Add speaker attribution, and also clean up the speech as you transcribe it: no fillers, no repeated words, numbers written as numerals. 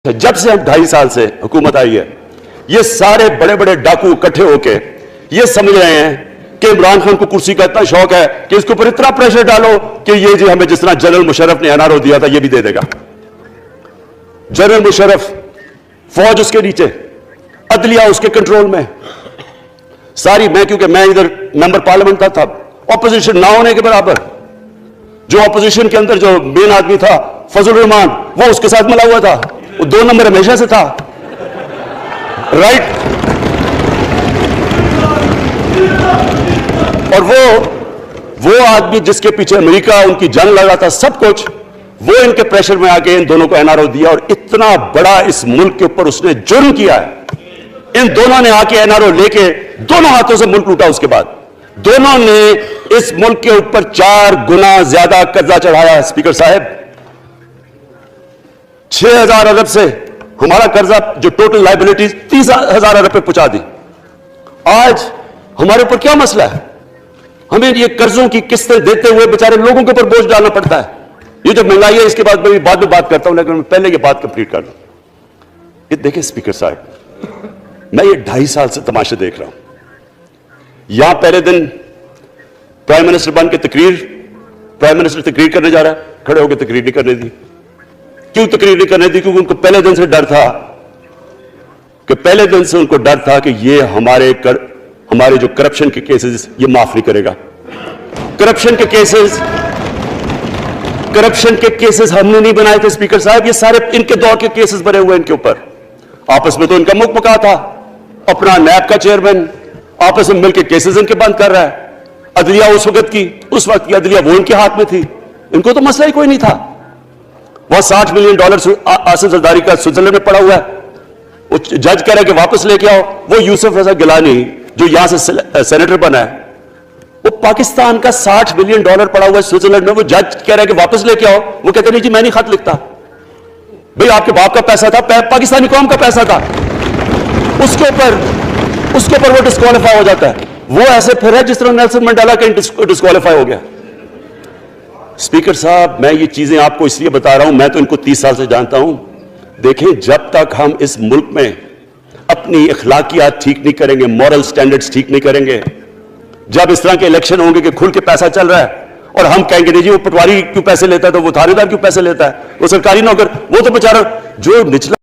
Speaker 1: जब से हम 2.5 साल से हुकूमत आई है, ये सारे बड़े बड़े डाकू इकट्ठे होके ये समझ रहे हैं कि इमरान खान को कुर्सी का इतना शौक है कि इसके ऊपर इतना प्रेशर डालो कि ये जी हमें जिस तरह जनरल मुशर्रफ ने एनआरओ दिया था ये भी दे देगा। जनरल मुशर्रफ, फौज उसके नीचे, अदलिया उसके कंट्रोल में सारी। क्योंकि मैं इधर मेंबर पार्लियामेंट था, ऑपोजिशन ना होने के बराबर। जो ऑपोजिशन के अंदर जो मेन आदमी था फजल रहमान, वो उसके साथ मिला हुआ था, वो 2 नंबर हमेशा से था, राइट। और वो आदमी जिसके पीछे अमेरिका उनकी जंग लगा था, सब कुछ, वो इनके प्रेशर में आके इन दोनों को एनआरओ दिया। और इतना बड़ा इस मुल्क के ऊपर उसने जुर्म किया है। इन दोनों ने आके एनआरओ लेके दोनों हाथों से मुल्क लूटा। उसके बाद दोनों ने इस मुल्क के ऊपर 4 गुना ज्यादा कर्जा चढ़ाया है। स्पीकर साहब, 6,000 अरब से हमारा कर्जा जो टोटल लाइबिलिटीज 30,000 अरब पे पहुंचा दी। आज हमारे ऊपर क्या मसला है? हमें ये कर्जों की किस्तें देते हुए बेचारे लोगों के ऊपर बोझ डालना पड़ता है। ये जो महंगाई है इसके बाद मैं बाद में बात करता हूं, लेकिन मैं पहले ये बात कंप्लीट कर लूं। ये देखिए स्पीकर साहब, मैं ये 2.5 साल से तमाशे देख रहा हूं। यहां पहले दिन प्राइम मिनिस्टर बन के प्राइम मिनिस्टर तकरीर करने जा रहा है, खड़े होकर तकरीर नहीं करने दी। क्यों तकरीर नहीं करने दी? क्योंकि उनको पहले दिन से डर था कि ये हमारे जो करप्शन के केसेस ये माफ नहीं करेगा। करप्शन के केसेस हमने नहीं बनाए थे स्पीकर साहब, ये सारे इनके दौर के केसेस बने हुए इनके ऊपर। आपस में तो इनका मुख मुका था, अपना नैब का चेयरमैन आपस में मिलकर केसेस इनके बंद कर रहा है। अदलिया उस वक्त की अदलिया वो इनके हाथ में थी, इनको तो मसला ही कोई नहीं था। वहां $60 मिलियन आसिफ जरदारी का स्विट्जरलैंड में पड़ा हुआ है, वो जज कह रहा है कि वापस लेके आओ। वो यूसुफ रजा गिलानी जो यहां से सेनेटर बना है, वो पाकिस्तान का $60 मिलियन पड़ा हुआ है स्विट्जरलैंड में, वो जज कह रहा है कि वापस लेके आओ। वो कहते नहीं जी मैं नहीं खत लिखता। भाई आपके बाप का पैसा था, पाकिस्तानी कौम का पैसा था, उसके ऊपर वो डिस्क्वालीफाई हो जाता है। वो ऐसे फिर है जिस तरह नेल्सन मंडेला का डिस्क्वालीफाई हो गया। स्पीकर साहब, मैं ये चीजें आपको इसलिए बता रहा हूं, मैं तो इनको 30 साल से जानता हूं। देखें, जब तक हम इस मुल्क में अपनी अखलाकियात ठीक नहीं करेंगे, मॉरल स्टैंडर्ड्स ठीक नहीं करेंगे, जब इस तरह के इलेक्शन होंगे कि खुल के पैसा चल रहा है और हम कहेंगे नहीं जी वो पटवारी क्यों पैसे लेता है, तो वो थानेदार क्यों पैसे लेता है, वो सरकारी नौकर, वो तो बेचारा जो निचला